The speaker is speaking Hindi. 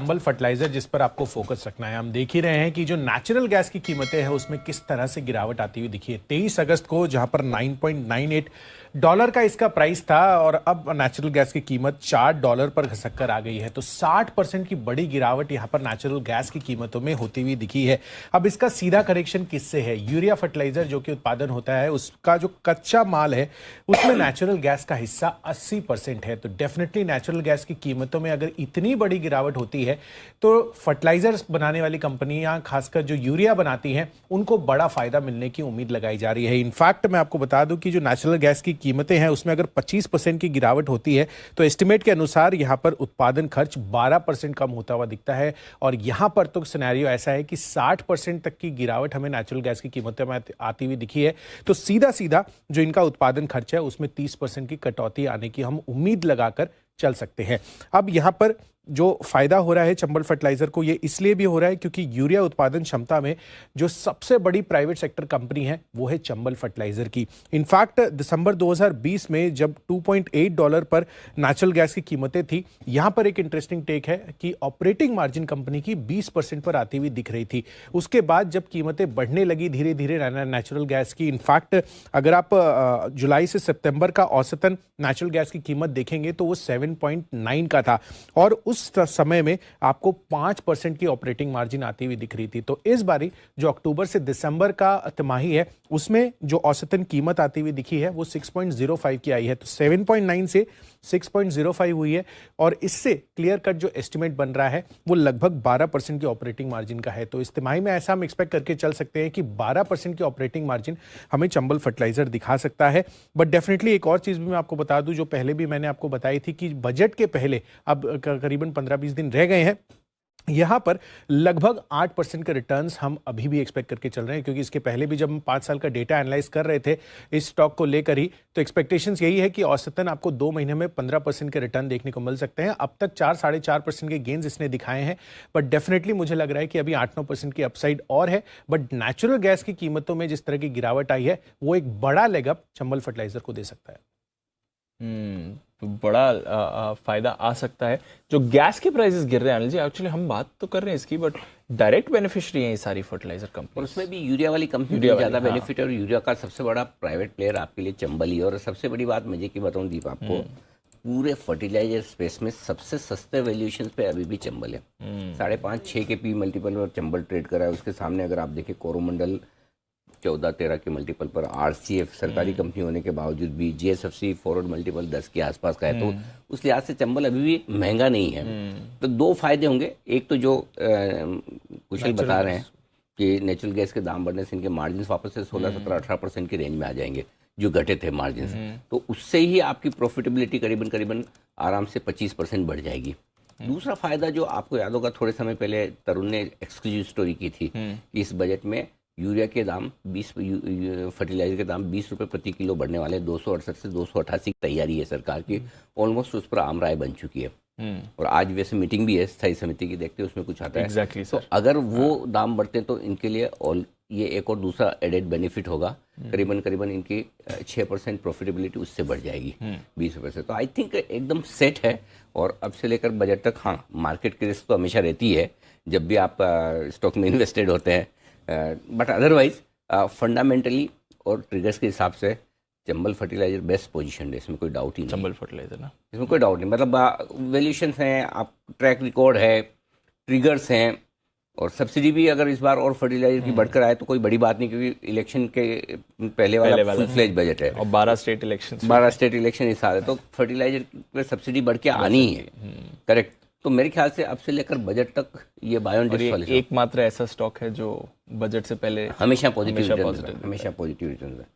चंबल फर्टिलाइजर जिस पर आपको फोकस रखना है, हम देख ही रहे हैं कि जो नेचुरल गैस की कीमतें हैं उसमें किस तरह से गिरावट आती हुई दिखी है। 23 अगस्त को जहां पर $9.98 का इसका प्राइस था और अब नेचुरल गैस की कीमत $4 पर घसक कर आ गई है। तो 60% की बड़ी गिरावट यहां पर नेचुरल गैस की कीमतों में होती हुई दिखी है। अब इसका सीधा कनेक्शन किससे है? यूरिया फर्टिलाइजर जो कि उत्पादन होता है उसका जो कच्चा माल है उसमें नेचुरल गैस का हिस्सा 80% है। तो डेफिनेटली नेचुरल गैस की कीमतों में अगर इतनी बड़ी गिरावट होती है तो फर्टिलाइजर्स बनाने वाली कंपनियां, खासकर जो यूरिया बनाती हैं, उनको बड़ा फायदा मिलने की उम्मीद लगाई जा रही है। इनफैक्ट मैं आपको बता दूं कि जो नेचुरल गैस की कीमतें हैं उसमें अगर 25% की गिरावट होती है तो एस्टिमेट के अनुसार यहां पर उत्पादन खर्च 12% कम होता हुआ दिखता है। और यहां पर तो सिनेरियो ऐसा है कि 60% तक की गिरावट हमें नेचुरल गैस की कीमतों में आती हुई दिखी है। तो सीधा सीधा जो इनका उत्पादन खर्च है उसमें 30% की कटौती आने की हम उम्मीद लगाकर चल सकते हैं। अब यहां पर जो फायदा हो रहा है चंबल फर्टिलाइजर को, ये इसलिए भी हो रहा है क्योंकि यूरिया उत्पादन क्षमता में जो सबसे बड़ी प्राइवेट सेक्टर कंपनी है वो है चंबल फर्टिलाइजर की। इनफैक्ट दिसंबर 2020 में जब $2.8 पर नेचुरल गैस की कीमतें थी, यहां पर एक इंटरेस्टिंग टेक है कि ऑपरेटिंग मार्जिन कंपनी की 20% पर आती हुई दिख रही थी। उसके बाद जब कीमतें बढ़ने लगी धीरे धीरे नेचुरल गैस की, इनफैक्ट अगर आप जुलाई से सितंबर का औसतन नेचुरल गैस की कीमत देखेंगे तो वो 7.9 का था और उस समय में आपको 5% की ऑपरेटिंग मार्जिन आती हुई दिख रही थी। तो इस बारी जो अक्टूबर से दिसंबर का तिमाही है उसमें जो औसतन कीमत आती हुई दिखी है वो 6.05 की आई है। तो 7.9 से 6.05 हुई है और इससे क्लियर कट जो एस्टिमेट बन रहा है वो लगभग 12% की ऑपरेटिंग मार्जिन का है। तो इस तिमाही में ऐसा हम एक्सपेक्ट करके चल सकते हैं कि 12% की ऑपरेटिंग मार्जिन हमें चंबल फर्टिलाइजर दिखा सकता है। बट डेफिनेटली एक और चीज भी मैं आपको बता दूं जो पहले भी मैंने आपको बताई थी कि बजट के पहले अब करीबन 15-20 दिन रह गए हैं, यहां पर लगभग 8% के रिटर्न्स हम अभी भी एक्सपेक्ट करके चल रहे हैं। क्योंकि इसके पहले भी जब हम 5 साल का डेटा एनालाइज कर रहे थे इस स्टॉक को लेकर ही, तो एक्सपेक्टेशंस यही है कि औसतन आपको 2 महीने में 15% के रिटर्न देखने को मिल सकते हैं। अब तक 4-4.5% के गेन्स इसने दिखाए हैं, बट डेफिनेटली मुझे लग रहा है कि अभी 8-9% की अपसाइड और है। बट नेचुरल गैस की कीमतों में जिस तरह की गिरावट आई है वो एक बड़ा लेग अप चंबल फर्टिलाइजर को दे सकता है। तो बड़ा फायदा आ सकता है। जो गैस के प्राइसेस गिर रहे हैं अनिल जी, एक्चुअली हम बात तो कर रहे हैं इसकी, बट डायरेक्ट बेनिफिशियरी हैं ये सारी फर्टिलाइजर कंपनी। और उसमें भी यूरिया वाली कंपनी ज़्यादा बेनिफिट है और यूरिया का सबसे बड़ा प्राइवेट प्लेयर आपके लिए चंबल ही। और सबसे बड़ी बात मजे की बताऊं दीप आपको, पूरे फर्टिलाइजर स्पेस में सबसे सस्ते वैल्यूएशन पे अभी भी चंबल है। 5.5-6 के पी मल्टीपल पर चंबल ट्रेड कर रहा है। उसके सामने अगर आप देखें कोरोमंडल 14-13 के मल्टीपल पर, आरसीएफ सरकारी कंपनी होने के बावजूद भी, जीएसएफसी फॉरवर्ड मल्टीपल 10 के आसपास का है। तो उस लिहाज से चंबल अभी भी महंगा नहीं है। तो 2 फायदे होंगे। एक तो जो कुशल बता रहे हैं कि नेचुरल गैस के दाम बढ़ने से इनके मार्जिन वापस से 16-17-18% की रेंज में आ जाएंगे जो घटे थे मार्जिन। तो उससे ही आपकी प्रॉफिटेबिलिटी करीबन आराम से 25% बढ़ जाएगी। दूसरा फायदा जो आपको याद होगा, थोड़े समय पहले तरुण ने एक्सक्लूसिव स्टोरी की थी कि इस बजट में यूरिया के दाम फर्टिलाइजर के दाम 20 रुपये प्रति किलो बढ़ने वाले, 268 से 288 की तैयारी है सरकार की। ऑलमोस्ट उस पर आम राय बन चुकी है। और आज वैसे मीटिंग भी है स्थायी समिति की, देखते हैं उसमें कुछ आता है। तो अगर वो दाम बढ़ते हैं तो इनके लिए ये एक और दूसरा एडेड बेनिफिट होगा। करीबन इनकी 6% प्रॉफिटेबिलिटी उससे बढ़ जाएगी 20 रुपये से। तो आई थिंक एकदम सेट है। और अब से लेकर बजट तक, हाँ, मार्केट की रिस्क तो हमेशा रहती है जब भी आप स्टॉक में इन्वेस्टेड होते हैं, बट अदरवाइज फंडामेंटली और ट्रिगर्स के हिसाब से चंबल फर्टिलाइजर बेस्ट पोजीशन है, इसमें कोई डाउट ही नहीं। चंबल फर्टिलाइजर ना, इसमें कोई डाउट नहीं। मतलब वैल्यूएशंस हैं, आप ट्रैक रिकॉर्ड है, ट्रिगर्स हैं, और सब्सिडी भी अगर इस बार और फर्टिलाइजर की बढ़कर आए तो कोई बड़ी बात नहीं, क्योंकि इलेक्शन के पहले वाला फुल फ्लेज बजट है और 12 स्टेट इलेक्शन इस साल है। तो फर्टिलाइजर पे सब्सिडी बढ़ के आनी ही है, करेक्ट। तो मेरे ख्याल से अब से लेकर बजट तक ये बायोन एकमात्र ऐसा स्टॉक है जो बजट से पहले हमेशा पॉजिटिव रिटर्न है।